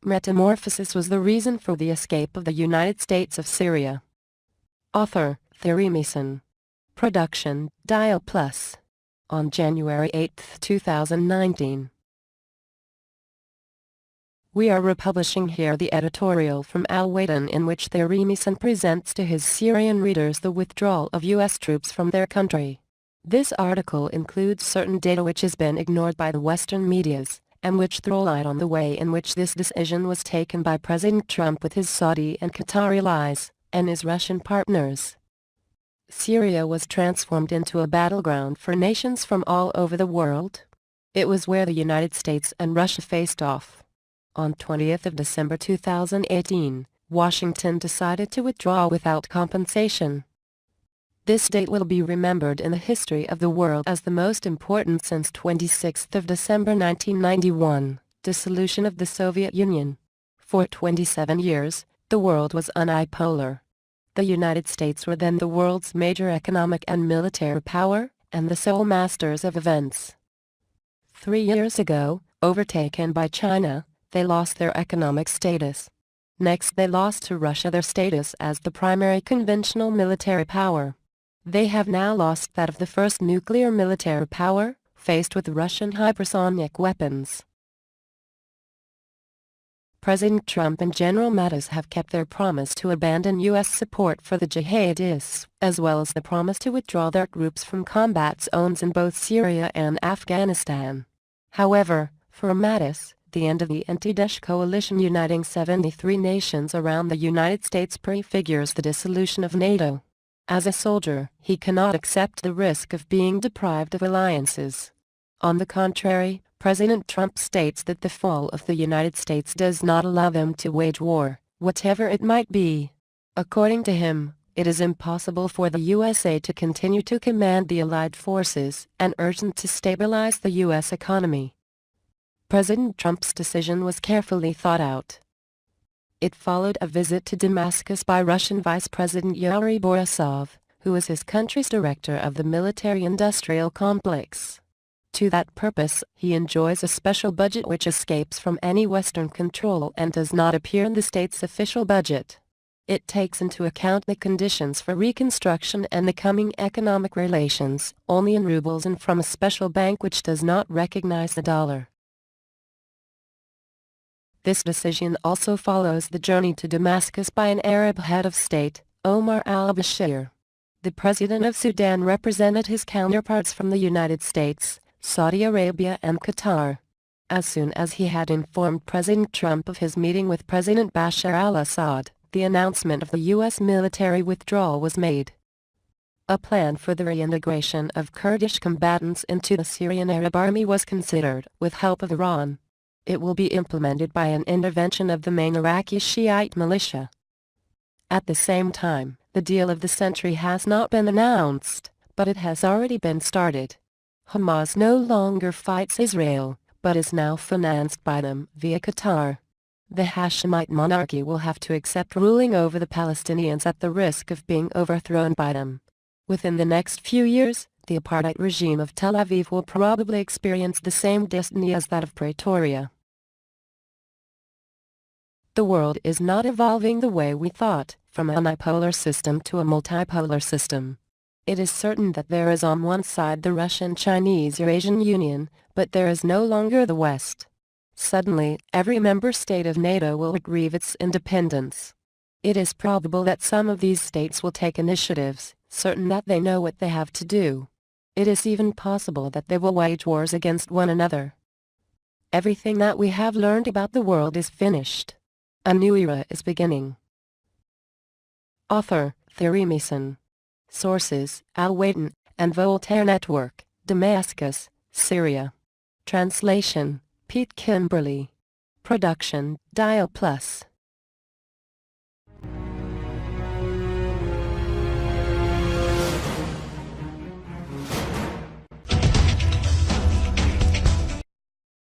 Metamorphosis was the reason for the escape of the United States of Syria. Author, Thierry Meyssan. Production, Dialplus. On January 8, 2019. We are republishing here the editorial from Al-Watan in which Thierry Meyssan presents to his Syrian readers the withdrawal of U.S. troops from their country. This article includes certain data which has been ignored by the Western medias, and which throw light on the way in which this decision was taken by President Trump with his Saudi and Qatari allies, and his Russian partners. Syria was transformed into a battleground for nations from all over the world. It was where the United States and Russia faced off. On 20th of December 2018, Washington decided to withdraw without compensation. This date will be remembered in the history of the world as the most important since 26th of December 1991, dissolution of the Soviet Union. For 27 years, the world was unipolar. The United States were then the world's major economic and military power, and the sole masters of events. 3 years ago, overtaken by China, they lost their economic status. Next they lost to Russia their status as the primary conventional military power. They have now lost that of the first nuclear military power, faced with Russian hypersonic weapons. President Trump and General Mattis have kept their promise to abandon U.S. support for the jihadists, as well as the promise to withdraw their groups from combat zones in both Syria and Afghanistan. However, for Mattis, the end of the anti-Daesh coalition uniting 73 nations around the United States prefigures the dissolution of NATO. As a soldier, he cannot accept the risk of being deprived of alliances. On the contrary, President Trump states that the fall of the United States does not allow them to wage war, whatever it might be. According to him, it is impossible for the USA to continue to command the Allied forces and urgent to stabilize the U.S. economy. President Trump's decision was carefully thought out. It followed a visit to Damascus by Russian Vice President Yuri Borisov, who is his country's director of the military-industrial complex. To that purpose, he enjoys a special budget which escapes from any Western control and does not appear in the state's official budget. It takes into account the conditions for reconstruction and the coming economic relations, only in rubles and from a special bank which does not recognize the dollar. This decision also follows the journey to Damascus by an Arab head of state, Omar al-Bashir. The president of Sudan represented his counterparts from the United States, Saudi Arabia and Qatar. As soon as he had informed President Trump of his meeting with President Bashar al-Assad, the announcement of the U.S. military withdrawal was made. A plan for the reintegration of Kurdish combatants into the Syrian Arab army was considered, with help of Iran. It will be implemented by an intervention of the main Iraqi Shiite militia. At the same time, the deal of the century has not been announced, but it has already been started. Hamas no longer fights Israel, but is now financed by them via Qatar. The Hashemite monarchy will have to accept ruling over the Palestinians at the risk of being overthrown by them. Within the next few years, the apartheid regime of Tel Aviv will probably experience the same destiny as that of Pretoria. The world is not evolving the way we thought, from a unipolar system to a multipolar system. It is certain that there is on one side the Russian-Chinese Eurasian Union, but there is no longer the West. Suddenly, every member state of NATO will aggrieve its independence. It is probable that some of these states will take initiatives, certain that they know what they have to do. It is even possible that they will wage wars against one another. Everything that we have learned about the world is finished. A new era is beginning. Author, Thierry Meyssan. Sources, Al-Watan and Voltaire Network, Damascus, Syria. Translation, Pete Kimberly. Production, Dialplus.